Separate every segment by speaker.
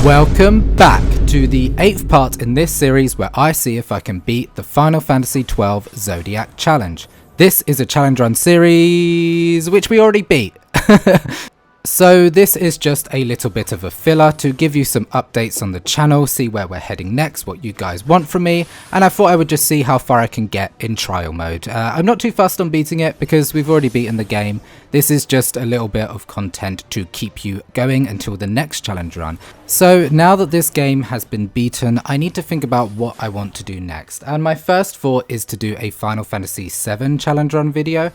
Speaker 1: Welcome back to the 8th part in this series where I see if I can beat the Final Fantasy XII Zodiac challenge. This is a challenge run series which we already beat. So this is just a little bit of a filler to give you some updates on the channel, see where we're heading next, what you guys want from me, and I thought I would just see how far I can get in trial mode. I'm not too fussed on beating it because we've already beaten the game. This is just a little bit of content to keep you going until the next challenge run. So now that this game has been beaten, I need to think about what I want to do next, and my first thought is to do a Final Fantasy VII challenge run video.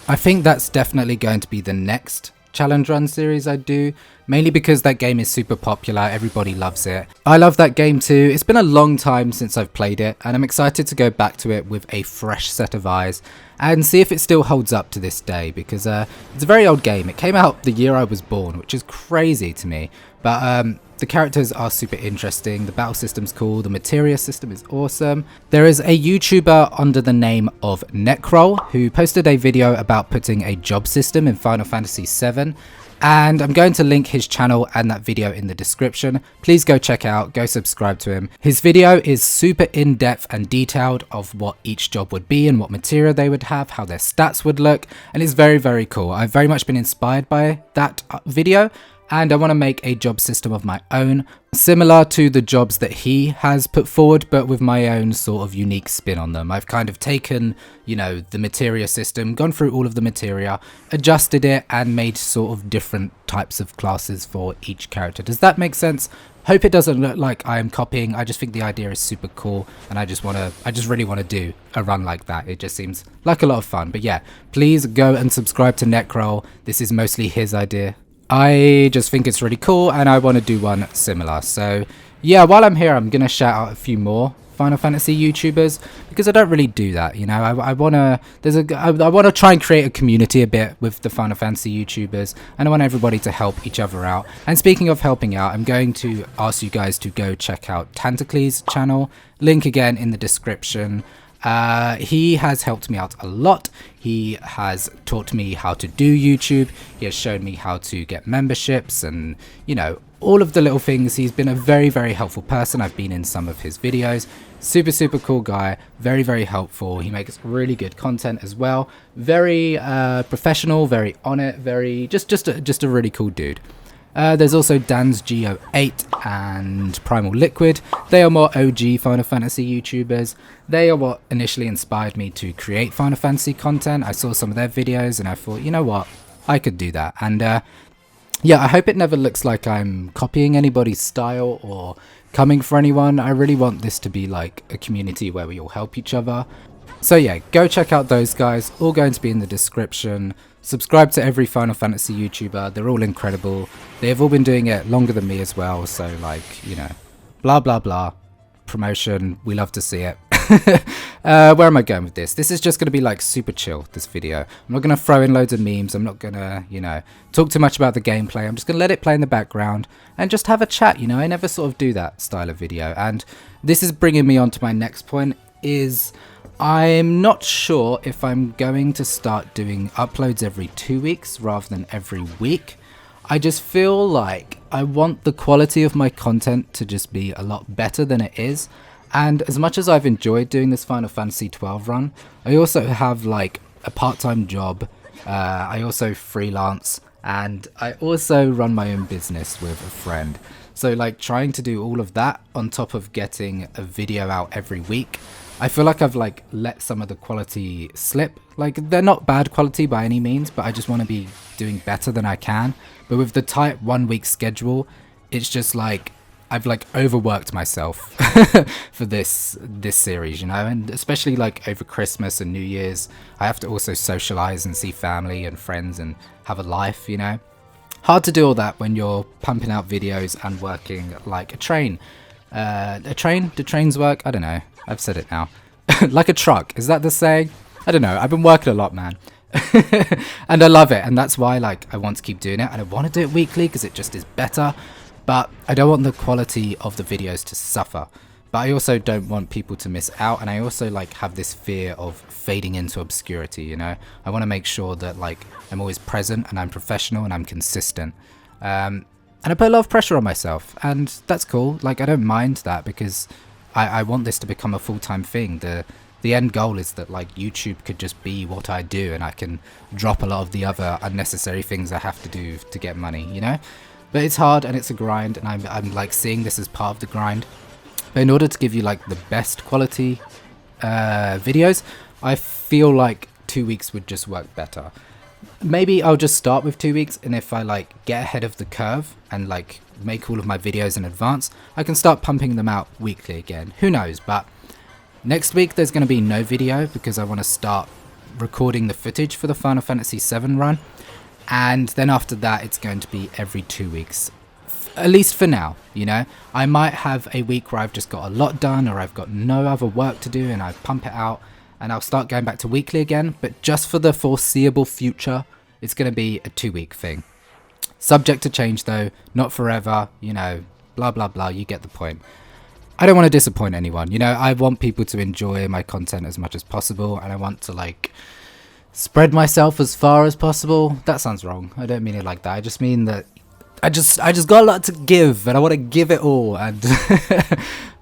Speaker 1: I think that's definitely going to be the next challenge run series I do, mainly because that game is super popular, everybody loves it. I love that game too. It's been a long time since I've played it and I'm excited to go back to it with a fresh set of eyes and see if it still holds up to this day, because it's a very old game. It came out the year I was born, which is crazy to me, but the characters are super interesting, the battle system's cool, the materia system is awesome. There is a YouTuber under the name of Nechrol who posted a video about putting a job system in Final Fantasy VII, and I'm going to link his channel and that video in the description. Please go check out, go subscribe to him. His video is super in-depth and detailed of what each job would be and what materia they would have, how their stats would look, and it's very, very cool. I've very much been inspired by that video, and I want to make a job system of my own, similar to the jobs that he has put forward, but with my own sort of unique spin on them. I've kind of taken, you know, the materia system, gone through all of the materia, adjusted it, and made sort of different types of classes for each character. Does that make sense? Hope it doesn't look like I am copying. I just think the idea is super cool, and I just really want to do a run like that. It just seems like a lot of fun. But yeah, please go and subscribe to Nechrol. This is mostly his idea. I just think it's really cool and I want to do one similar. So yeah, while I'm here, I'm going to shout out a few more Final Fantasy YouTubers because I don't really do that, you know. I want to try and create a community a bit with the Final Fantasy YouTubers, and I want everybody to help each other out. And speaking of helping out, I'm going to ask you guys to go check out Tantacles' channel, link again in the description. He has helped me out a lot. He has taught me how to do YouTube. He has shown me how to get memberships and, you know, all of the little things. He's been a very, very helpful person. I've been in some of his videos. Super, super cool guy. Very, very helpful. He makes really good content as well. Very professional, very on it, very just a really cool dude. There's also Dan's Go8 and PrimalLiquid. They are more OG Final Fantasy YouTubers. They are what initially inspired me to create Final Fantasy content. I saw some of their videos and I thought, you know what, I could do that. And yeah, I hope it never looks like I'm copying anybody's style or coming for anyone. I really want this to be like a community where we all help each other. So yeah, go check out those guys, all going to be in the description. Subscribe to every Final Fantasy YouTuber, they're all incredible. They have all been doing it longer than me as well, so like, you know, blah blah blah. Promotion, we love to see it. Where am I going with this? This is just going to be like super chill, this video. I'm not going to throw in loads of memes, I'm not going to, you know, talk too much about the gameplay. I'm just going to let it play in the background and just have a chat, you know. I never sort of do that style of video, and this is bringing me on to my next point, is I'm not sure if I'm going to start doing uploads every 2 weeks rather than every week. I just feel like I want the quality of my content to just be a lot better than it is. And as much as I've enjoyed doing this Final Fantasy XII run, I also have like a part-time job. I also freelance, and I also run my own business with a friend. So like trying to do all of that on top of getting a video out every week, I feel like I've like let some of the quality slip. Like they're not bad quality by any means, but I just want to be doing better than I can. But with the tight 1 week schedule, it's just like I've like overworked myself for this series, you know, and especially like over Christmas and New Year's, I have to also socialize and see family and friends and have a life, you know. Hard to do all that when you're pumping out videos and working like a train. A train? Do trains work? I don't know. I've said it now. Like a truck. Is that the saying? I don't know. I've been working a lot, man. And I love it. And that's why like I want to keep doing it. And I want to do it weekly because it just is better. But I don't want the quality of the videos to suffer. But I also don't want people to miss out. And I also like have this fear of fading into obscurity, you know. I want to make sure that like I'm always present and I'm professional and I'm consistent. And I put a lot of pressure on myself, and that's cool. Like, I don't mind that because I want this to become a full-time thing. The end goal is that like YouTube could just be what I do, and I can drop a lot of the other unnecessary things I have to do to get money, you know? But it's hard and it's a grind, and I'm like seeing this as part of the grind. But in order to give you like the best quality videos, I feel like 2 weeks would just work better. Maybe I'll just start with 2 weeks, and if I like get ahead of the curve and like make all of my videos in advance, I can start pumping them out weekly again. Who knows? But next week there's going to be no video because I want to start recording the footage for the Final Fantasy VII run, and then after that it's going to be every 2 weeks, at least for now, you know. I might have a week where I've just got a lot done, or I've got no other work to do, and I pump it out and I'll start going back to weekly again. But just for the foreseeable future, it's going to be a 2 week thing. Subject to change though, not forever, you know, blah blah blah, you get the point. I don't want to disappoint anyone, you know. I want people to enjoy my content as much as possible, and I want to like spread myself as far as possible. That sounds wrong. I don't mean it like that. I just mean that I just got a lot to give, and I want to give it all, and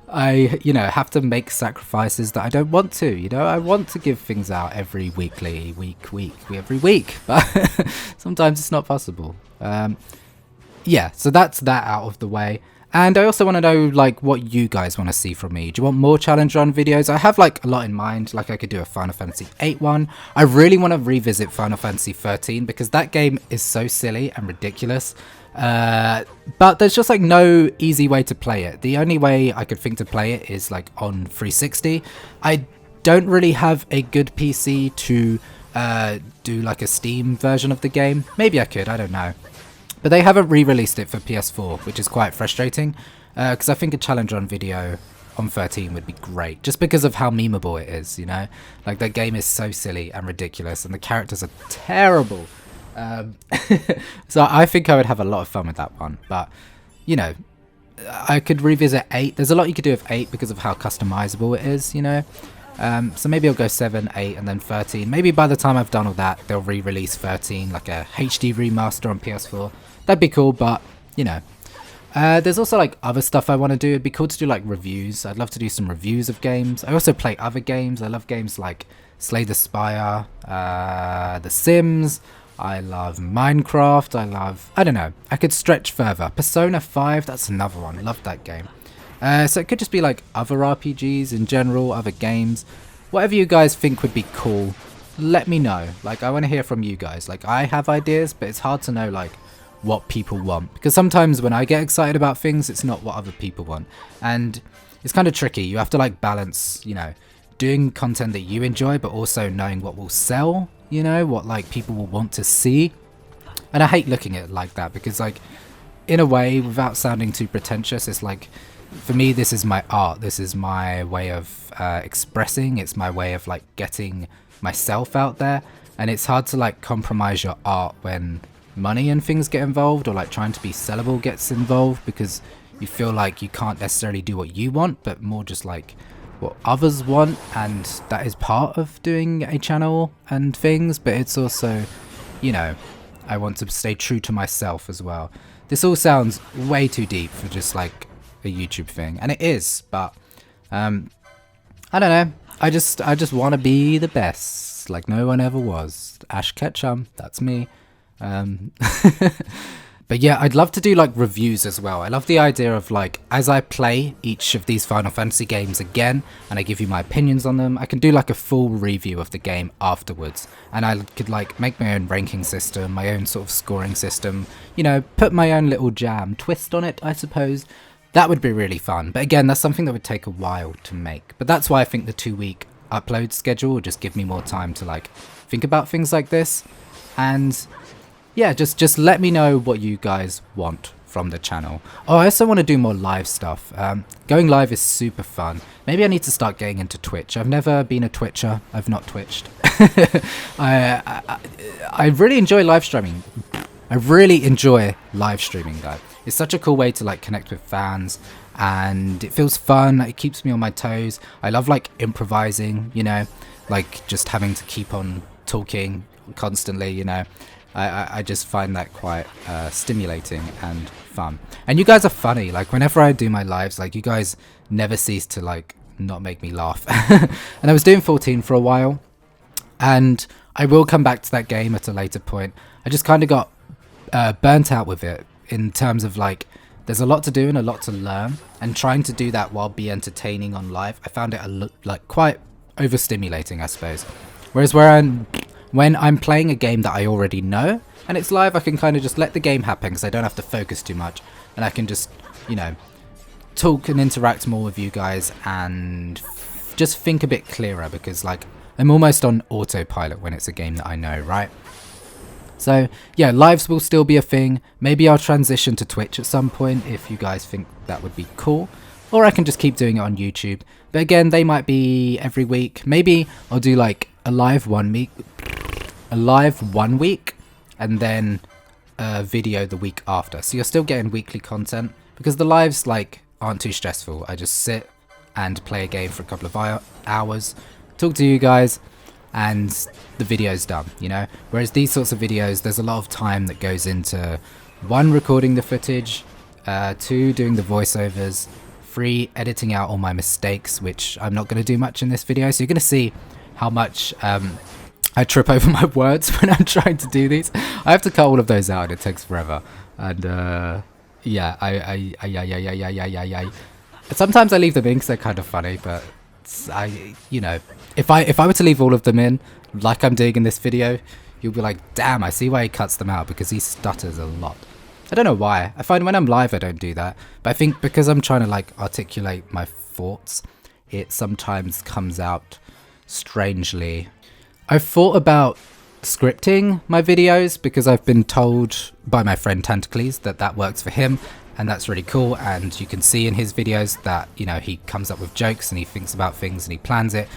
Speaker 1: I, you know, have to make sacrifices that I don't want to, you know. I want to give things out every every week, but sometimes it's not possible. Yeah, so that's that out of the way. And I also want to know like what you guys want to see from me. Do you want more challenge run videos? I have like a lot in mind. Like I could do a Final Fantasy VIII one. I really want to revisit Final Fantasy XIII because that game is so silly and ridiculous. But there's just like no easy way to play it. The only way I could think to play it is like on 360. I don't really have a good PC to do like a Steam version of the game. Maybe I could, I don't know. But they haven't re-released it for PS4, which is quite frustrating, because I think a challenge run video on 13 would be great, just because of how memeable it is, you know? Like, that game is so silly and ridiculous, and the characters are terrible. So I think I would have a lot of fun with that one, but, you know, I could revisit 8. There's a lot you could do with 8 because of how customizable it is, you know? So maybe I'll go 7, 8, and then 13. Maybe by the time I've done all that, they'll re-release 13, like a HD remaster on PS4. That'd be cool, but, you know. There's also, like, other stuff I want to do. It'd be cool to do, like, reviews. I'd love to do some reviews of games. I also play other games. I love games like Slay the Spire, The Sims. I love Minecraft. I don't know. I could stretch further. Persona 5, that's another one. Love that game. So it could just be, like, other RPGs in general, other games. Whatever you guys think would be cool, let me know. Like, I want to hear from you guys. Like, I have ideas, but it's hard to know, like, what people want, because sometimes when I get excited about things, it's not what other people want, and it's kind of tricky. You have to like balance, you know, doing content that you enjoy, but also knowing what will sell, you know, what like people will want to see. And I hate looking at it like that, because like in a way, without sounding too pretentious, it's like, for me, this is my art, this is my way of expressing, it's my way of like getting myself out there, and it's hard to like compromise your art when money and things get involved, or like trying to be sellable gets involved, because you feel like you can't necessarily do what you want, but more just like what others want, and that is part of doing a channel and things. But it's also, you know, I want to stay true to myself as well. This all sounds way too deep for just like a YouTube thing, and it is, but I don't know, I just want to be the best, like no one ever was. Ashe Ketchum, that's me. But yeah, I'd love to do like reviews as well. I love the idea of like, as I play each of these Final Fantasy games again and I give you my opinions on them, I can do like a full review of the game afterwards, and I could like make my own ranking system, my own sort of scoring system, you know, put my own little jam twist on it, I suppose. That would be really fun, but again, that's something that would take a while to make. But that's why I think the 2 week upload schedule will just give me more time to like think about things like this. And yeah, just let me know what you guys want from the channel. Oh, I also want to do more live stuff. Going live is super fun. Maybe I need to start getting into Twitch. I've never been a Twitcher. I've not Twitched. I really enjoy live streaming. I really enjoy live streaming though. It's such a cool way to like connect with fans, and it feels fun. It keeps me on my toes. I love like improvising, you know, like just having to keep on talking constantly, you know. I just find that quite stimulating and fun. And you guys are funny. Like, whenever I do my lives, like, you guys never cease to, like, not make me laugh. And I was doing 14 for a while, and I will come back to that game at a later point. I just kind of got burnt out with it in terms of, like, there's a lot to do and a lot to learn, and trying to do that while be entertaining on live, I found it like quite overstimulating, I suppose. Whereas when I'm playing a game that I already know and it's live, I can kind of just let the game happen because I don't have to focus too much, and I can just, you know, talk and interact more with you guys and just think a bit clearer, because like I'm almost on autopilot when it's a game that I know, right? So yeah, lives will still be a thing. Maybe I'll transition to Twitch at some point if you guys think that would be cool. Or I can just keep doing it on YouTube. But again, they might be every week. Maybe I'll do like a live 1 week, and then a video the week after. So you're still getting weekly content, because the lives like aren't too stressful. I just sit and play a game for a couple of hours, talk to you guys, and the video's done, you know? Whereas these sorts of videos, there's a lot of time that goes into 1, recording the footage, 2, doing the voiceovers, 3, editing out all my mistakes, which I'm not going to do much in this video. So you're going to see how much I trip over my words when I'm trying to do these. I have to cut all of those out, and it takes forever. And yeah, sometimes I leave them in because they're kind of funny, but you know, if I were to leave all of them in, like I'm doing in this video, you'll be like, damn, I see why he cuts them out, because he stutters a lot. I don't know why. I find when I'm live I don't do that, but I think because I'm trying to like articulate my thoughts, it sometimes comes out strangely. I've thought about scripting my videos, because I've been told by my friend Tantacles that works for him, and that's really cool. And you can see in his videos that, you know, he comes up with jokes and he thinks about things and he plans it.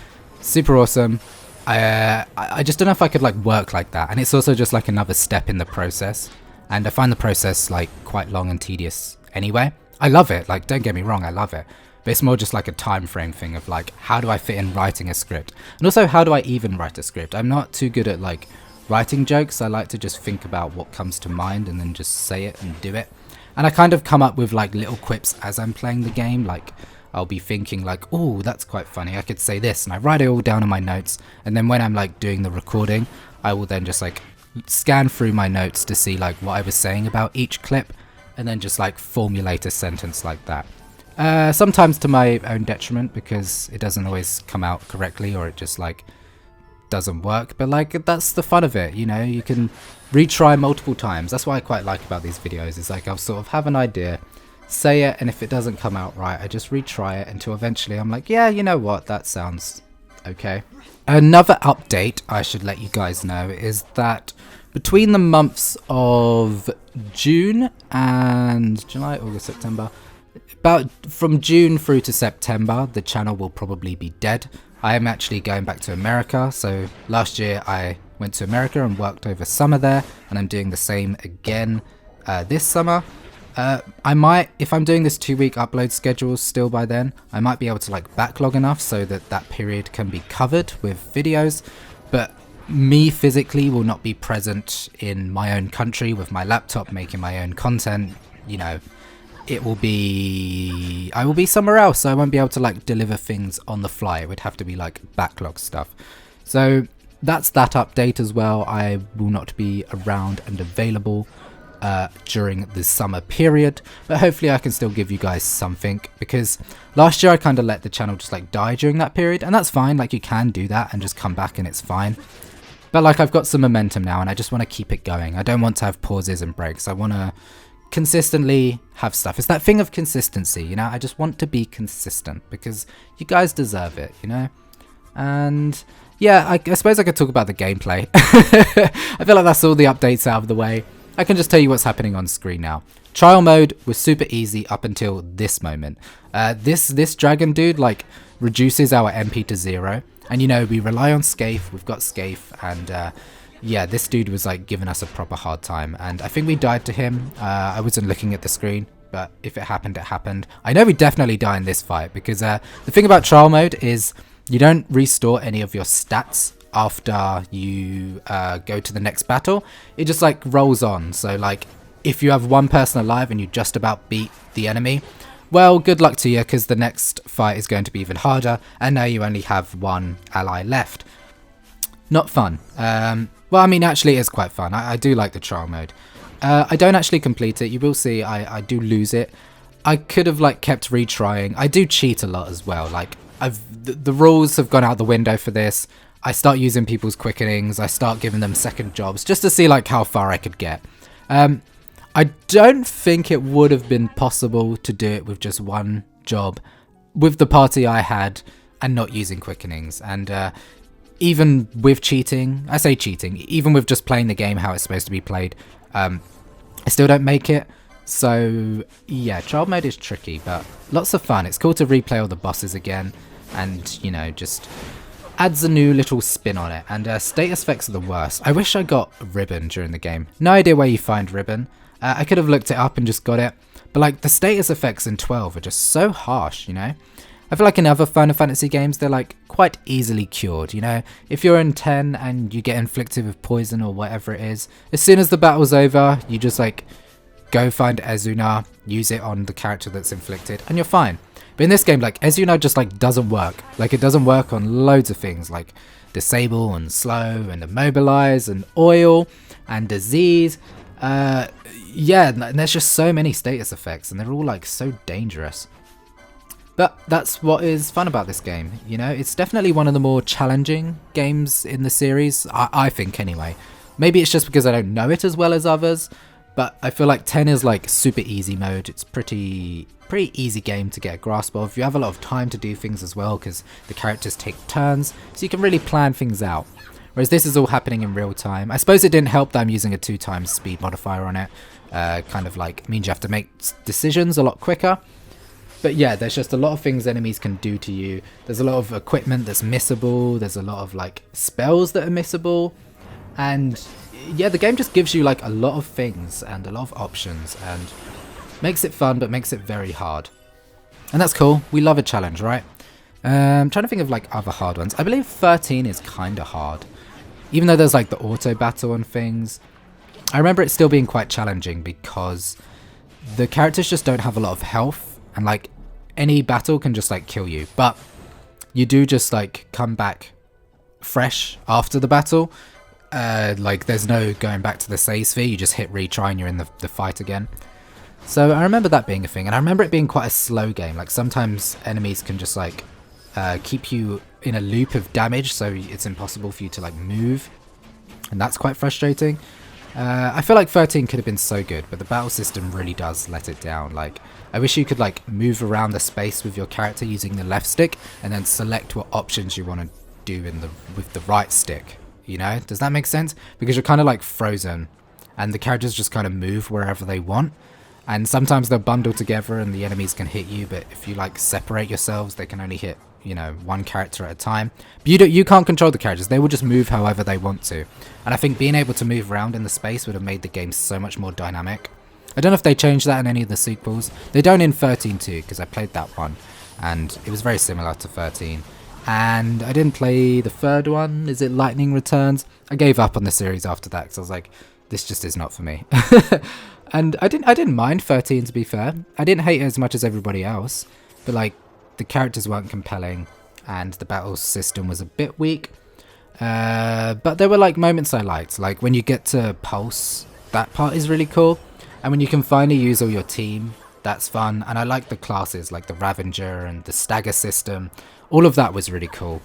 Speaker 1: Super awesome. I just don't know if I could like work like that, and it's also just like another step in the process, and I find the process like quite long and tedious anyway. I love it, like, don't get me wrong, I love it, but it's more just like a time frame thing of like, how do I fit in writing a script, and also how do I even write a script. I'm not too good at like writing jokes. I like to just think about what comes to mind and then just say it and do it. And I kind of come up with like little quips as I'm playing the game. Like I'll be thinking like, oh, that's quite funny, I could say this, and I write it all down in my notes, and then when I'm like doing the recording, I will then just like scan through my notes to see like what I was saying about each clip, and then just like formulate a sentence like that. Sometimes to my own detriment, because it doesn't always come out correctly, or it just like doesn't work, but like that's the fun of it, you know. You can retry multiple times. That's what I quite like about these videos, is like I'll sort of have an idea, say it, and if it doesn't come out right, I just retry it until eventually I'm like, yeah, you know what, that sounds okay. Another update I should let you guys know is that between the months of June and July, August, September, about from June through to September, the channel will probably be dead. I am actually going back to America, so last year I went to America and worked over summer there, and I'm doing the same again this summer. I might, if I'm doing this 2-week upload schedule still by then, I might be able to like backlog enough so that that period can be covered with videos, but me physically will not be present in my own country with my laptop making my own content. You know, I will be somewhere else, so I won't be able to like deliver things on the fly. It would have to be like backlog stuff. So that's that update as well. I will not be around and available during the summer period, but hopefully I can still give you guys something, because last year I kind of let the channel just like die during that period, and that's fine. Like, you can do that and just come back and it's fine, but like I've got some momentum now and I just want to keep it going. I don't want to have pauses and breaks. I want to consistently have stuff. It's that thing of consistency, you know. I just want to be consistent because you guys deserve it, you know. And yeah, I suppose I could talk about the gameplay. I feel like that's all the updates out of the way. I can just tell you what's happening on screen now. Trial mode was super easy up until this moment. This dragon dude like reduces our MP to 0, and you know, we rely on Scathe. We've got Scathe, and yeah, this dude was like giving us a proper hard time, and I think we died to him. I wasn't looking at the screen, but if it happened, it happened. I know we definitely die in this fight, because the thing about trial mode is you don't restore any of your stats after you go to the next battle. It just like rolls on. So like if you have one person alive and you just about beat the enemy, well, good luck to you, because the next fight is going to be even harder, and now you only have one ally left. Not fun. Well, I mean, actually, it is quite fun. I do like the trial mode. I don't actually complete it. You will see I do lose it. I could have, like, kept retrying. I do cheat a lot as well. Like, the rules have gone out the window for this. I start using people's quickenings. I start giving them second jobs just to see, like, how far I could get. I don't think it would have been possible to do it with just one job with the party I had and not using quickenings. And even with cheating, I say cheating, even with just playing the game how it's supposed to be played, I still don't make it. So yeah, trial mode is tricky, but lots of fun. It's cool to replay all the bosses again and, you know, just adds a new little spin on it. And status effects are the worst. I wish I got ribbon during the game. No idea where you find ribbon. I could have looked it up and just got it. But like the status effects in 12 are just so harsh, you know? I feel like in other Final Fantasy games, they're like quite easily cured, you know? If you're in 10 and you get inflicted with poison or whatever it is, as soon as the battle's over, you just like go find Ezuna, use it on the character that's inflicted, and you're fine. But in this game, like, Ezuna just like doesn't work. Like, it doesn't work on loads of things, like disable and slow and immobilize and oil and disease. Yeah, and there's just so many status effects, and they're all like so dangerous. But that's what is fun about this game, you know? It's definitely one of the more challenging games in the series, I think anyway. Maybe it's just because I don't know it as well as others, but I feel like 10 is like super easy mode. It's pretty easy game to get a grasp of. You have a lot of time to do things as well because the characters take turns, so you can really plan things out. Whereas this is all happening in real time. I suppose it didn't help that I'm using a 2x speed modifier on it. Kind of like means you have to make decisions a lot quicker. But yeah, there's just a lot of things enemies can do to you. There's a lot of equipment that's missable. There's a lot of like spells that are missable. And yeah, the game just gives you like a lot of things and a lot of options and makes it fun, but makes it very hard. And that's cool. We love a challenge, right? I'm trying to think of like other hard ones. I believe 13 is kind of hard. Even though there's like the auto battle and things. I remember it still being quite challenging because the characters just don't have a lot of health. And like any battle can just like kill you. But you do just like come back fresh after the battle. Like there's no going back to the save sphere. You just hit retry and you're in the fight again. So I remember that being a thing. And I remember it being quite a slow game. Like sometimes enemies can just like keep you in a loop of damage, so it's impossible for you to like move, and that's quite frustrating. I feel like 13 could have been so good, but the battle system really does let it down. Like I wish you could like move around the space with your character using the left stick and then select what options you want to do with the right stick, you know? Does that make sense? Because you're kind of like frozen and the characters just kind of move wherever they want. And sometimes they'll bundle together and the enemies can hit you, but if you like separate yourselves, they can only hit, you know, one character at a time. But you can't control the characters. They will just move however they want to. And I think being able to move around in the space would have made the game so much more dynamic. I don't know if they changed that in any of the sequels. They don't in 13 too, because I played that one. And it was very similar to 13. And I didn't play the third one. Is it Lightning Returns? I gave up on the series after that, because I was like, this just is not for me. And I didn't mind 13, to be fair. I didn't hate it as much as everybody else. But like, the characters weren't compelling and the battle system was a bit weak. But there were like moments I liked. Like when you get to Pulse, that part is really cool. And when you can finally use all your team, that's fun. And I like the classes like the Ravager and the Stagger system. All of that was really cool.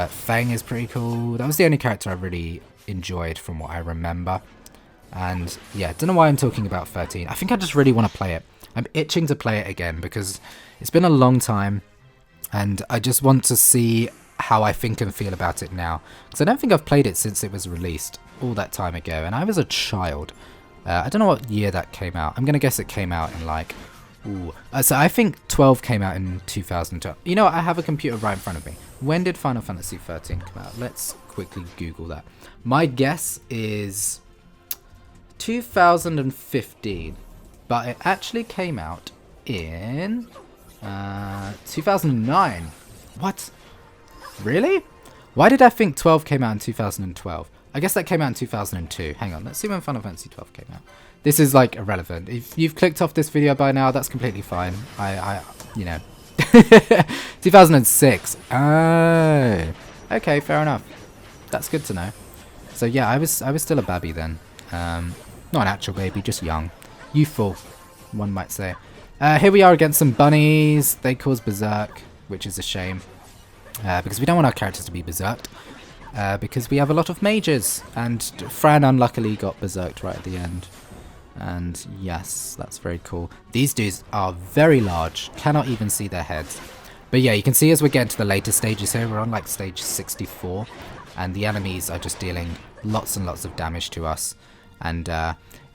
Speaker 1: Fang is pretty cool. That was the only character I really enjoyed from what I remember. And yeah, don't know why I'm talking about 13. I think I just really want to play it. I'm itching to play it again because it's been a long time and I just want to see how I think and feel about it now. Because I don't think I've played it since it was released all that time ago and I was a child. I don't know what year that came out. I'm going to guess it came out in like... so I think 12 came out in 2012. You know what? I have a computer right in front of me. When did Final Fantasy 13 come out? Let's quickly Google that. My guess is 2015, but it actually came out in 2009. What? Really? Why did I think 12 came out in 2012? I guess that came out in 2002. Hang on, let's see when Final Fantasy 12 came out. This is like irrelevant. If you've clicked off this video by now, that's completely fine. You know. 2006. Oh. Okay, fair enough. That's good to know. So yeah, I was still a babby then. Not an actual baby, just young. Youthful, one might say. Here we are against some bunnies. They cause berserk, which is a shame. Because we don't want our characters to be berserked. Because we have a lot of mages. And Fran unluckily got berserked right at the end. And yes, that's very cool. These dudes are very large. Cannot even see their heads. But yeah, you can see as we're getting to the later stages here, we're on like stage 64. And the enemies are just dealing lots and lots of damage to us. And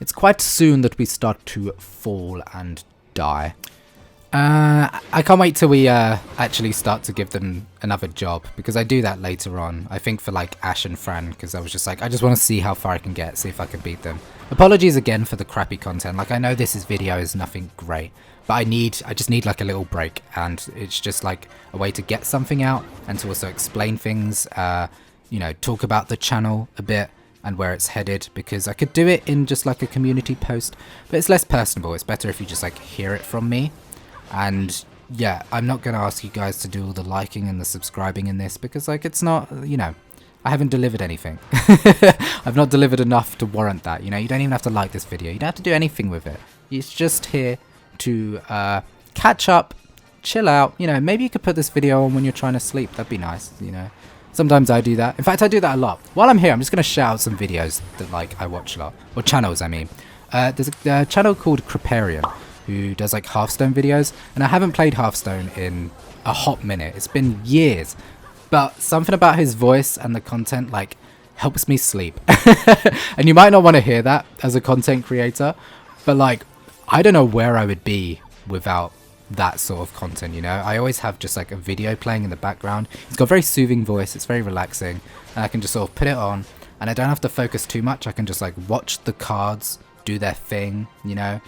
Speaker 1: it's quite soon that we start to fall and die. I can't wait till we actually start to give them another job, because I do that later on. I think for like Ashe and Fran, because I was just like, I just want to see how far I can get, see if I can beat them. Apologies again for the crappy content. Like, I know this video is nothing great, but I just need like a little break, and it's just like a way to get something out and to also explain things, you know, talk about the channel a bit and where it's headed, because I could do it in just like a community post, but it's less personable. It's better if you just like hear it from me. And yeah, I'm not going to ask you guys to do all the liking and the subscribing in this, because like it's not, you know, I haven't delivered anything. I've not delivered enough to warrant that. You know, you don't even have to like this video. You don't have to do anything with it. It's just here to catch up, chill out. You know, maybe you could put this video on when you're trying to sleep. That'd be nice, you know. Sometimes I do that. In fact, I do that a lot. While I'm here, I'm just going to shout out some videos that like I watch a lot. Or channels, I mean. There's a channel called Capricorn, who does like Hearthstone videos, and I haven't played Hearthstone in a hot minute. It's been years, but something about his voice and the content like helps me sleep. And you might not want to hear that as a content creator, but like I don't know where I would be without that sort of content, you know. I always have just like a video playing in the background. He's got a very soothing voice, it's very relaxing, and I can just sort of put it on and I don't have to focus too much. I can just like watch the cards do their thing, you know.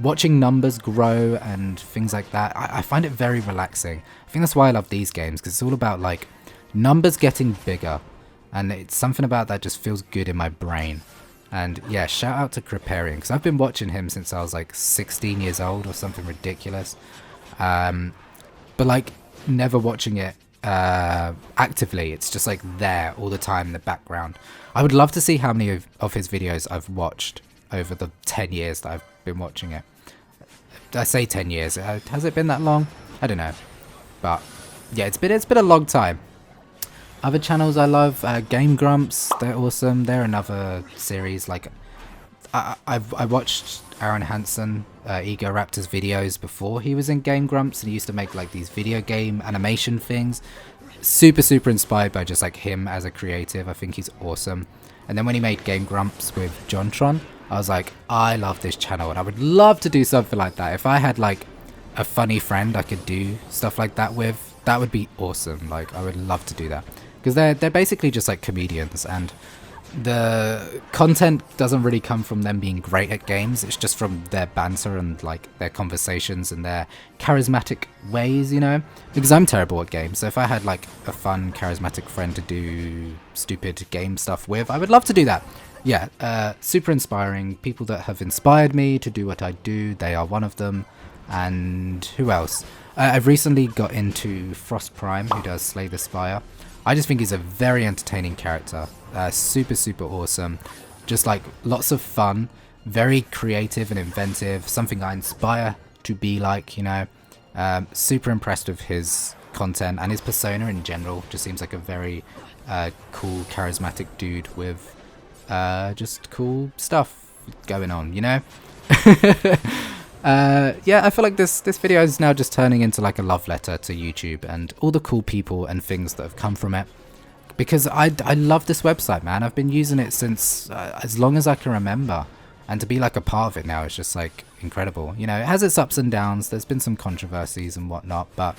Speaker 1: Watching numbers grow and things like that, I find it very relaxing. I think that's why I love these games, because it's all about like numbers getting bigger, and it's something about that just feels good in my brain. And yeah, shout out to Capricorn, because I've been watching him since I was like 16 years old or something ridiculous, but like never watching it actively. It's just like there all the time in the background. I would love to see how many of his videos I've watched over the 10 years that I've been watching it. I say 10 years, has it been that long? I don't know, but yeah, it's been a long time. Other channels I love, Game Grumps, they're awesome. They're another series. Like I watched Aaron Hansen, Ego Raptor's videos before he was in Game Grumps, and he used to make like these video game animation things. Super inspired by just like him as a creative. I think he's awesome. And then when he made Game Grumps with Jontron, I was like, I love this channel and I would love to do something like that. If I had like a funny friend I could do stuff like that with, that would be awesome. Like, I would love to do that, because they're basically just like comedians, and the content doesn't really come from them being great at games. It's just from their banter and like their conversations and their charismatic ways, you know, because I'm terrible at games. So if I had like a fun charismatic friend to do stupid game stuff with, I would love to do that. Yeah, super inspiring. People that have inspired me to do what I do, they are one of them. And who else? I've recently got into Frost Prime, who does Slay the Spire. I just think he's a very entertaining character. Super awesome. Just like lots of fun, very creative and inventive, something I inspire to be like, you know. Super impressed with his content, and his persona in general just seems like a very cool, charismatic dude with just cool stuff going on, you know. Yeah, I feel like this video is now just turning into like a love letter to YouTube and all the cool people and things that have come from it, because I love this website, man. I've been using it since as long as I can remember, and to be like a part of it now is just like incredible. You know, it has its ups and downs. There's been some controversies and whatnot, but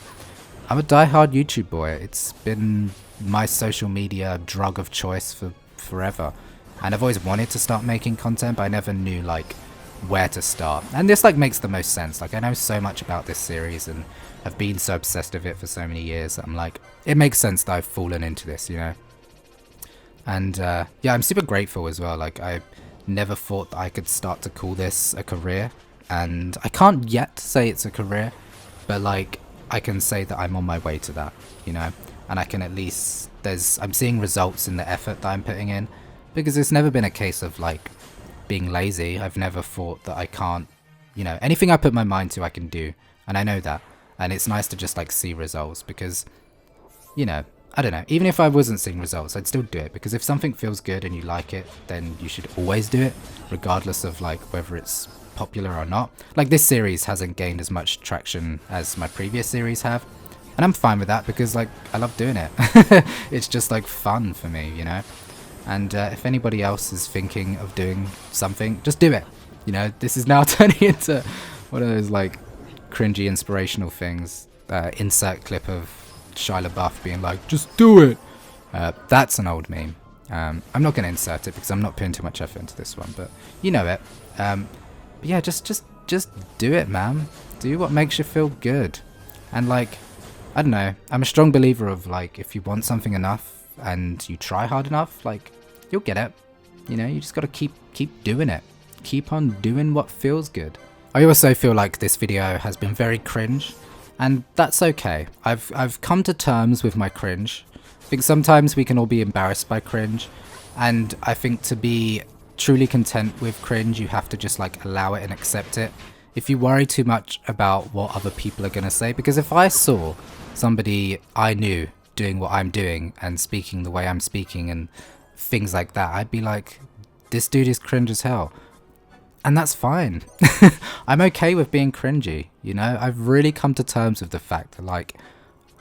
Speaker 1: I'm a diehard YouTube boy. It's been my social media drug of choice for forever, and I've always wanted to start making content, but I never knew like where to start. And this like makes the most sense. Like, I know so much about this series and have been so obsessed with it for so many years that I'm like, it makes sense that I've fallen into this, you know. And yeah, I'm super grateful as well. Like, never thought that I could start to call this a career. And I can't yet say it's a career, but like I can say that I'm on my way to that, you know, and I can at least, I'm seeing results in the effort that I'm putting in, because it's never been a case of like being lazy. I've never thought that I can't, you know, anything I put my mind to I can do, and I know that, and it's nice to just like see results, because, you know, I don't know, even if I wasn't seeing results, I'd still do it, because if something feels good and you like it, then you should always do it, regardless of like whether it's popular or not. Like this series hasn't gained as much traction as my previous series have, and I'm fine with that, because like I love doing it. It's just like fun for me, you know. And if anybody else is thinking of doing something, just do it, you know. This is now turning into one of those like cringy inspirational things. Insert clip of Shia LaBeouf being like, just do it. That's an old meme. I'm not going to insert it because I'm not putting too much effort into this one, but you know it. But yeah, just do it, man. Do what makes you feel good. And like, I don't know, I'm a strong believer of like, if you want something enough and you try hard enough, like you'll get it. You know, you just got to keep doing it. Keep on doing what feels good. I also feel like this video has been very cringe, and that's okay. I've come to terms with my cringe. I think sometimes we can all be embarrassed by cringe, and I think to be truly content with cringe, you have to just like allow it and accept it. If you worry too much about what other people are going to say, because if I saw somebody I knew doing what I'm doing and speaking the way I'm speaking and things like that, I'd be like, this dude is cringe as hell. And that's fine. I'm okay with being cringy, you know. I've really come to terms with the fact that like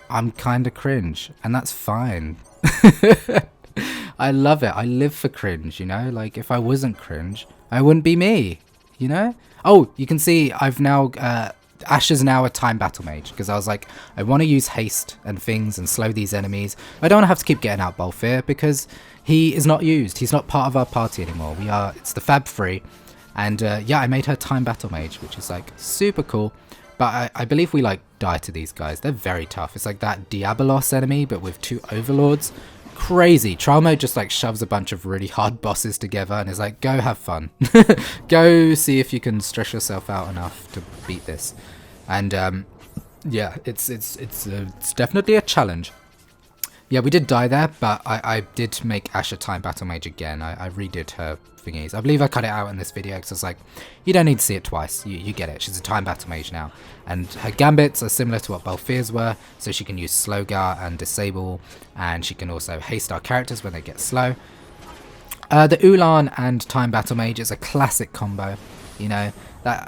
Speaker 1: I'm kind of cringe, and that's fine. I love it. I live for cringe, you know. Like if I wasn't cringe, I wouldn't be me, you know. Oh, you can see I've now Ashe is now a time battle mage, because I was like, I want to use haste and things and slow these enemies. I don't want to have to keep getting out Balthier, because he is not used. He's not part of our party anymore. It's the FFVII. And yeah, I made her time battle mage, which is like super cool. But I believe we like die to these guys. They're very tough. It's like that Diabolos enemy, but with 2 overlords. Crazy. Trial mode just like shoves a bunch of really hard bosses together and is like, go have fun. Go see if you can stress yourself out enough to beat this. And yeah, it's definitely a challenge. Yeah, we did die there, but I did make Ashe a time battle mage again. I redid her thingies. I believe I cut it out in this video because I was like, you don't need to see it twice. You get it. She's a time battle mage now. And her gambits are similar to what Balthier's were, so she can use Slowgar and Disable, and she can also haste our characters when they get slow. The Uhlan and time battle mage is a classic combo, you know.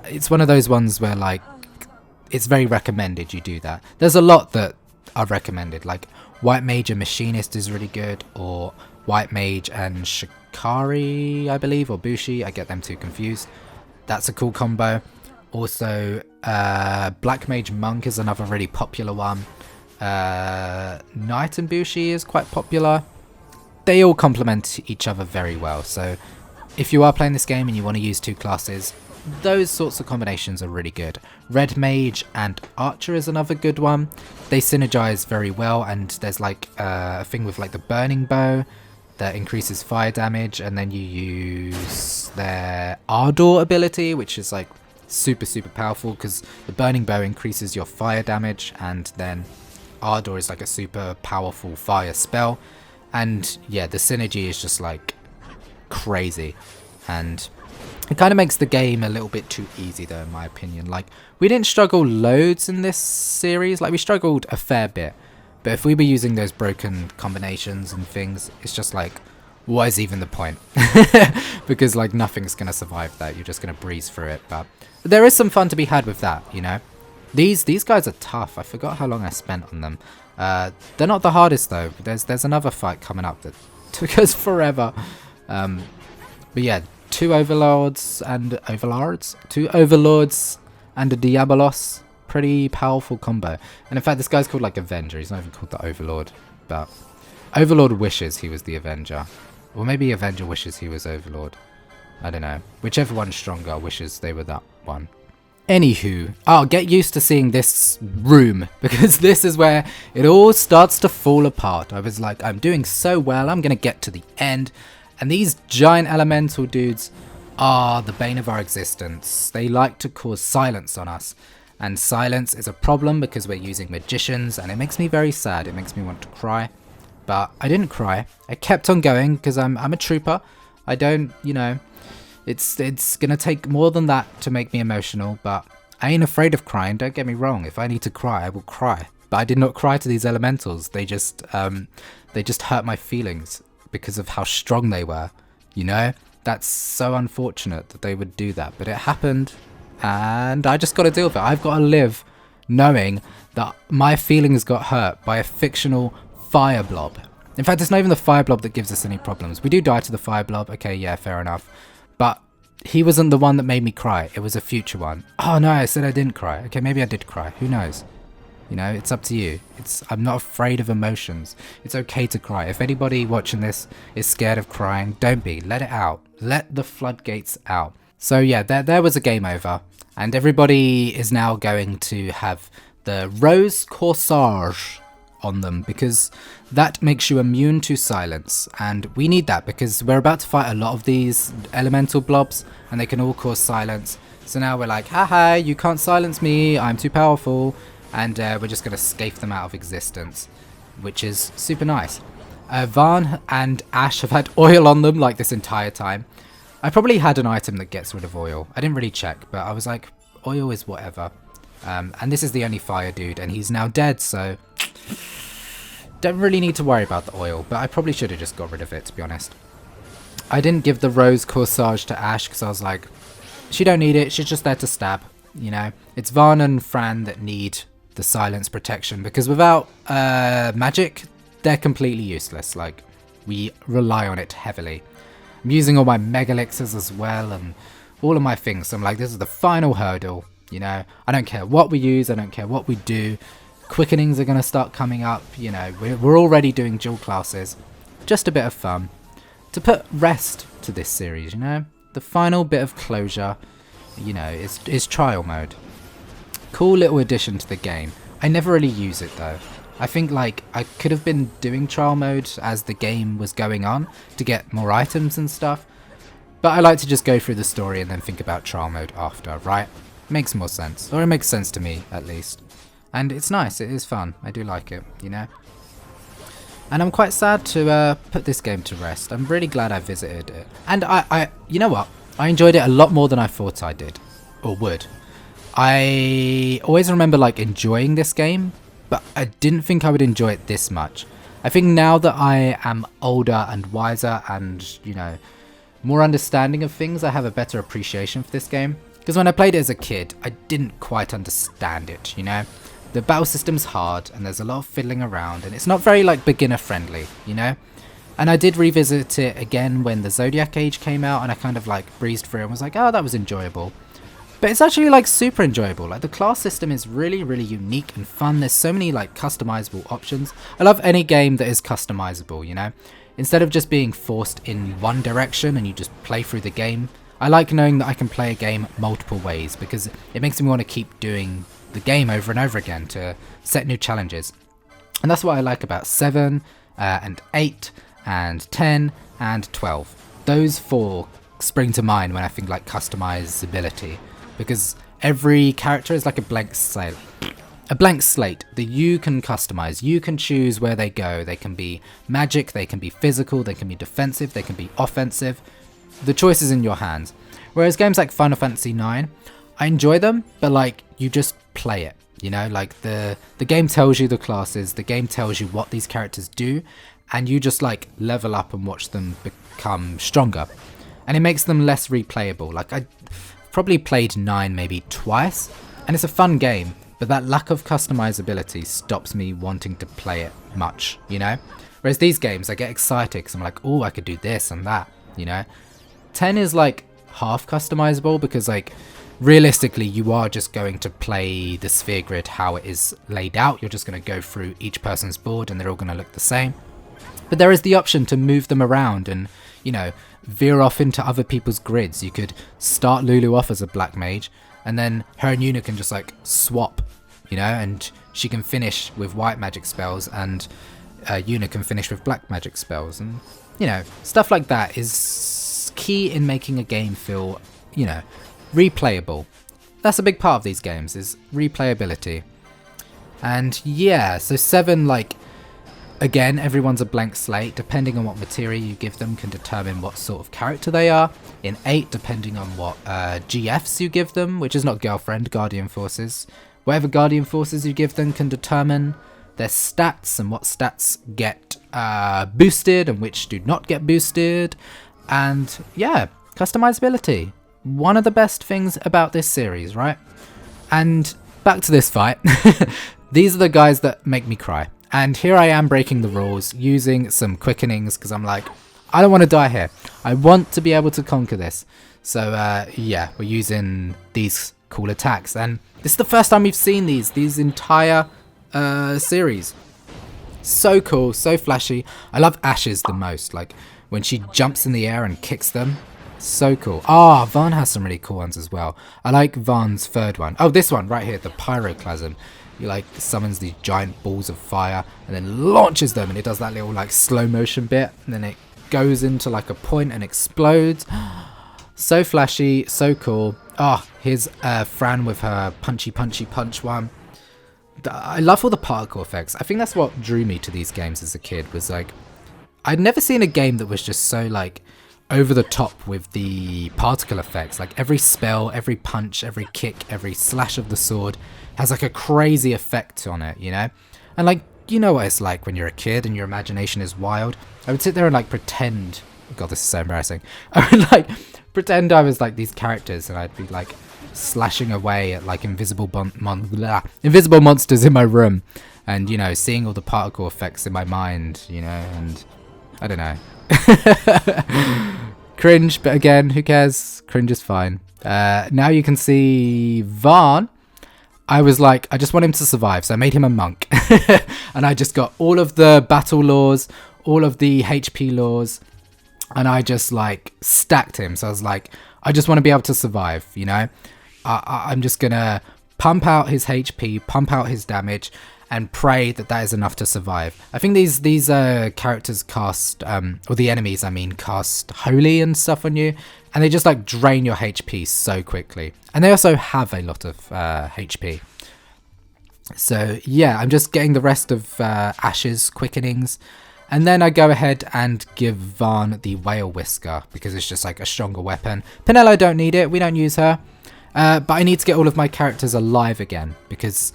Speaker 1: It's one of those ones where like, it's very recommended you do that. There's a lot that are recommended, like White Mage and Machinist is really good, or White Mage and Shikari, I believe, or Bushi. I get them too confused. That's a cool combo. Also, Black Mage Monk is another really popular one. Knight and Bushi is quite popular. They all complement each other very well. So if you are playing this game and you want to use 2 classes, those sorts of combinations are really good. Red Mage and Archer is another good one. They synergize very well, and there's like a thing with like the Burning Bow that increases fire damage, and then you use their Ardor ability, which is like super powerful, because the Burning Bow increases your fire damage, and then Ardor is like a super powerful fire spell. And yeah, the synergy is just like crazy, and it kind of makes the game a little bit too easy though, in my opinion. Like, we didn't struggle loads in this series. Like, we struggled a fair bit, but if we were using those broken combinations and things, it's just like, what is even the point? Because like nothing's gonna survive that. You're just gonna breeze through it. But there is some fun to be had with that, you know. These guys are tough. I forgot how long I spent on them. They're not the hardest though. There's another fight coming up that took us forever. But yeah, 2 overlords and a Diabolos. Pretty powerful combo. And in fact, this guy's called like Avenger. He's not even called the Overlord, but Overlord wishes he was the Avenger, or maybe Avenger wishes he was Overlord. I don't know. Whichever one's stronger wishes they were that one. Anywho, I'll get used to seeing this room, because this is where it all starts to fall apart. I was like, I'm doing so well, I'm gonna get to the end, And these giant elemental dudes are the bane of our existence. They like to cause silence on us. And silence is a problem because we're using magicians, and it makes me very sad. It makes me want to cry. But I didn't cry. I kept on going because I'm a trooper. I don't, you know, it's gonna take more than that to make me emotional, but I ain't afraid of crying, don't get me wrong. If I need to cry, I will cry. But I did not cry to these elementals. They just hurt my feelings because of how strong they were, you know? That's so unfortunate that they would do that, but it happened, and I just got to deal with it. I've got to live knowing that my feelings got hurt by a fictional fire blob. In fact, it's not even the fire blob that gives us any problems. We do die to the fire blob, okay, yeah, fair enough. But he wasn't the one that made me cry. It was a future one. Oh no, I said I didn't cry. Okay, maybe I did cry. Who knows? You know, it's up to you. I'm not afraid of emotions. It's okay to cry. If anybody watching this is scared of crying, don't be. Let it out. Let the floodgates out. So yeah, there was a game over. And everybody is now going to have the Rose Corsage on them, because that makes you immune to silence, and we need that because we're about to fight a lot of these elemental blobs and they can all cause silence. So now we're like, haha, you can't silence me, I'm too powerful, and we're just going to scape them out of existence, which is super nice. Vaan and Ashe have had oil on them like this entire time. I probably had an item that gets rid of oil. I didn't really check, but I was like, oil is whatever. And this is the only fire dude, and he's now dead, so don't really need to worry about the oil, but I probably should have just got rid of it, to be honest. I didn't give the Rose Corsage to Ashe because I was like, she don't need it, she's just there to stab, you know. It's Vaan and Fran that need the silence protection, because without magic, they're completely useless. Like, we rely on it heavily. I'm using all my mega elixirs as well, and all of my things, so I'm like, this is the final hurdle. You know, I don't care what we use, I don't care what we do. Quickenings are going to start coming up, you know, we're already doing dual classes. Just a bit of fun. To put rest to this series, you know. The final bit of closure, you know, is trial mode. Cool little addition to the game. I never really use it though. I think like I could have been doing trial mode as the game was going on to get more items and stuff. But I like to just go through the story and then think about trial mode after, right? Makes more sense, or it makes sense to me at least, and it's nice. It is fun. I do like it, you know. And I'm quite sad to put this game to rest. I'm really glad I visited it, and I you know what, I enjoyed it a lot more than I thought I did or would. I always remember like enjoying this game, but I didn't think I would enjoy it this much. I think now that I am older and wiser and, you know, more understanding of things, I have a better appreciation for this game. Because when I played it as a kid, I didn't quite understand it, you know? The battle system's hard, and there's a lot of fiddling around, and it's not very, like, beginner-friendly, you know? And I did revisit it again when the Zodiac Age came out, and I kind of, like, breezed through and was like, oh, that was enjoyable. But it's actually, like, super enjoyable. Like, the class system is really, really unique and fun. There's so many, like, customizable options. I love any game that is customizable, you know? Instead of just being forced in one direction and you just play through the game, I like knowing that I can play a game multiple ways, because it makes me want to keep doing the game over and over again to set new challenges. And that's what I like about 7 and 8 and 10 and 12. Those 4 spring to mind when I think like customizability, because every character is like a blank slate. A blank slate that you can customize. You can choose where they go. They can be magic, they can be physical, they can be defensive, they can be offensive. The choice is in your hands. Whereas games like Final Fantasy IX, I enjoy them, but like you just play it, you know, like the game tells you the classes, the game tells you what these characters do, and you just like level up and watch them become stronger. And it makes them less replayable. Like I probably played 9 maybe twice, and it's a fun game, but that lack of customizability stops me wanting to play it much, you know? Whereas these games, I get excited because I'm like, oh, I could do this and that, you know? 10 is like half customizable because like realistically you are just going to play the sphere grid how it is laid out. You're just going to go through each person's board and they're all going to look the same. But there is the option to move them around and, you know, veer off into other people's grids. You could start Lulu off as a black mage and then her and Yuna can just like swap, you know, and she can finish with white magic spells and Yuna can finish with black magic spells. And you know, stuff like that is key in making a game feel, you know, replayable. That's a big part of these games, is replayability. And yeah, so 7, like, again, everyone's a blank slate. Depending on what material you give them can determine what sort of character they are. In 8, depending on what GFs you give them, which is not girlfriend, guardian forces. Whatever guardian forces you give them can determine their stats and what stats get boosted and which do not get boosted. And yeah, customizability. One of the best things about this series, right? And back to this fight. These are the guys that make me cry. And here I am breaking the rules, using some quickenings, because I'm like, I don't want to die here. I want to be able to conquer this. So yeah, we're using these cool attacks. And this is the first time we've seen these entire series. So cool, so flashy. I love Ashe's the most, like when she jumps in the air and kicks them. So cool. Ah, Vaan has some really cool ones as well. I like Vaan's third one. Oh, this one right here, the Pyroclasm. He like summons these giant balls of fire and then launches them, and it does that little like slow motion bit, and then it goes into like a point and explodes. So flashy, so cool. Ah, here's Fran with her punchy punch one. I love all the particle effects. I think that's what drew me to these games as a kid, was like, I'd never seen a game that was just so like over the top with the particle effects. Like every spell, every punch, every kick, every slash of the sword has like a crazy effect on it, you know? And like, you know what it's like when you're a kid and your imagination is wild. I would sit there and like pretend, God, this is so embarrassing. I would like pretend I was like these characters, and I'd be like slashing away at like invisible monsters in my room, and you know, seeing all the particle effects in my mind, you know, and I don't know. Cringe, but again, who cares? Cringe is fine. Now you can see Vaan. I was like, I just want him to survive, so I made him a monk. And I just got all of the battle laws, all of the HP laws, and I just like stacked him. So I was like, I just want to be able to survive, you know? I'm just gonna pump out his HP, pump out his damage, and pray that that is enough to survive. I think these characters cast, or the enemies, I mean, cast holy and stuff on you, and they just like drain your HP so quickly. And they also have a lot of HP. So yeah, I'm just getting the rest of Ashe's quickenings, and then I go ahead and give Vaan the whale whisker, because it's just like a stronger weapon. Penelo don't need it, we don't use her. But I need to get all of my characters alive again, because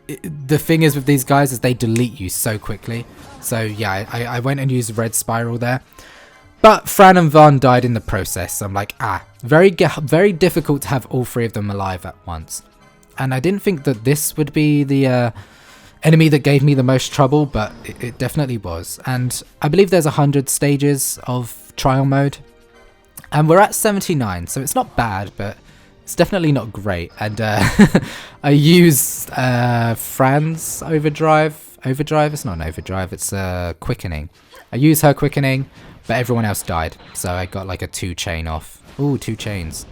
Speaker 1: the thing is with these guys is they delete you so quickly. So yeah, I went and used Red Spiral there. But Fran and Vaan died in the process. I'm like, very difficult to have all 3 of them alive at once. And I didn't think that this would be the enemy that gave me the most trouble, but it definitely was. And I believe there's 100 stages of trial mode. And we're at 79, so it's not bad, but it's definitely not great. And I used Fran's overdrive. It's not an overdrive, it's a quickening. I used her quickening, but everyone else died. So I got like a 2 chain off. Ooh, 2 chains.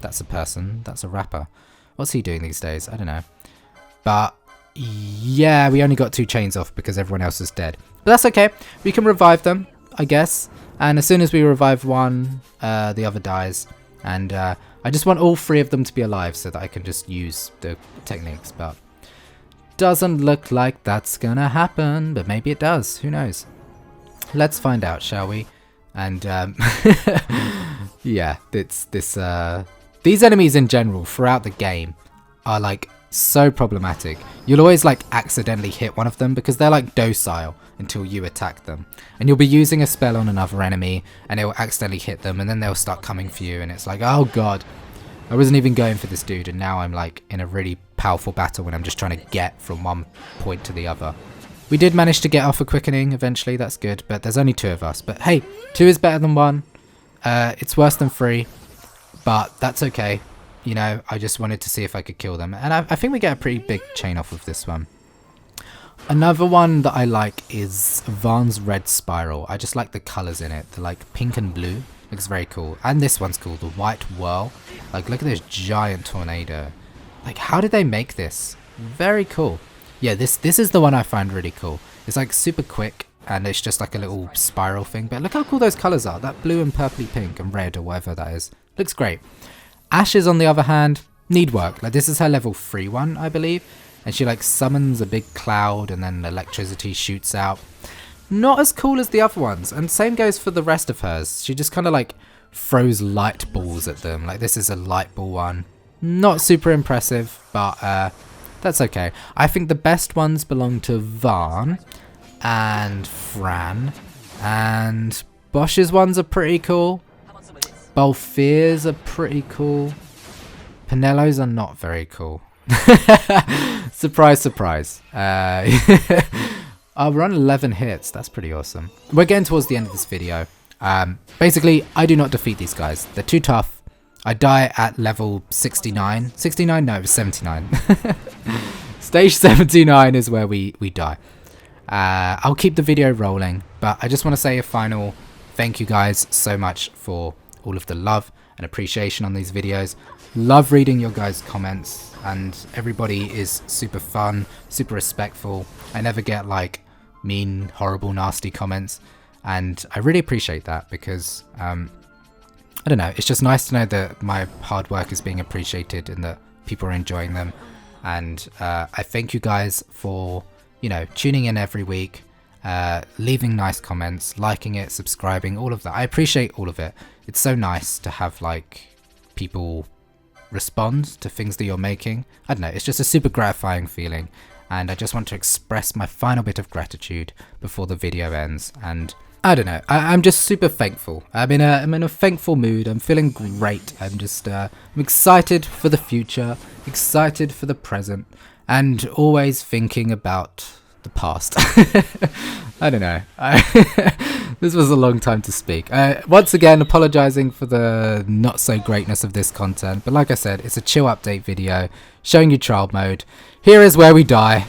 Speaker 1: That's a person. That's a rapper. What's he doing these days? I don't know. But yeah, we only got 2 chains off because everyone else is dead. But that's okay. We can revive them, I guess. And as soon as we revive one, the other dies. And I just want all 3 of them to be alive so that I can just use the techniques. But doesn't look like that's gonna happen, but maybe it does. Who knows? Let's find out, shall we? And yeah, these enemies in general throughout the game are like so problematic. You'll always like accidentally hit one of them because they're like docile until you attack them, and you'll be using a spell on another enemy and it will accidentally hit them, and then they'll start coming for you, and it's like, oh god, I wasn't even going for this dude, and now I'm like in a really powerful battle when I'm just trying to get from one point to the other. We did manage to get off a quickening eventually, that's good, but there's only 2 of us. But hey, 2 is better than 1. It's worse than 3, but that's okay. You know, I just wanted to see if I could kill them. And I think we get a pretty big chain off of this one. Another one that I like is Vaan's Red Spiral. I just like the colours in it. They're like pink and blue. Looks very cool. And this one's cool, the White Whirl. Like, look at this giant tornado. Like, how did they make this? Very cool. Yeah, this is the one I find really cool. It's like super quick, and it's just like a little spiral thing. But look how cool those colours are. That blue and purpley pink and red or whatever that is. Looks great. Ashes, on the other hand, need work. Like, this is her level 3 one, I believe. And she like summons a big cloud and then electricity shoots out. Not as cool as the other ones. And same goes for the rest of hers. She just kind of like throws light balls at them. Like, this is a light ball one. Not super impressive, but that's okay. I think the best ones belong to Vaan and Fran. And Basch's ones are pretty cool. Balthier's are pretty cool. Penelo's are not very cool. Surprise, surprise. We're on 11 hits. That's pretty awesome. We're getting towards the end of this video. Basically, I do not defeat these guys. They're too tough. I die at level 69. 69? No, it was 79. Stage 79 is where we die. I'll keep the video rolling, but I just want to say a final thank you guys so much for all of the love and appreciation on these videos. Love reading your guys' comments, and everybody is super fun, super respectful. I never get like mean, horrible, nasty comments, and I really appreciate that because I don't know, it's just nice to know that my hard work is being appreciated and that people are enjoying them. And I thank you guys for, you know, tuning in every week, leaving nice comments, liking it, subscribing, all of that. I appreciate all of it. It's so nice to have like people respond to things that you're making. I don't know, it's just a super gratifying feeling, and I just want to express my final bit of gratitude before the video ends. And I don't know, I'm just super thankful. I'm in a thankful mood. I'm feeling great. I'm just I'm excited for the future, excited for the present, and always thinking about the past. I don't know. This was a long time to speak. Once again, apologizing for the not so greatness of this content, but like I said, it's a chill update video showing you trial mode. Here is where we die,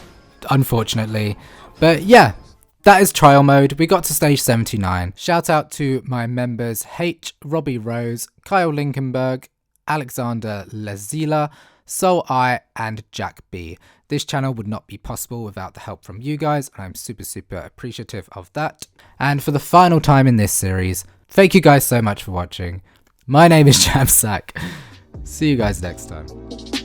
Speaker 1: unfortunately. But yeah, that is trial mode. We got to stage 79. Shout out to my members H, Robbie Rose, Kyle Linkenberg, Alexander Lezila, Soul I, and Jack B. This channel would not be possible without the help from you guys, and I'm super, super appreciative of that. And for the final time in this series, thank you guys so much for watching. My name is Jamsack. See you guys next time.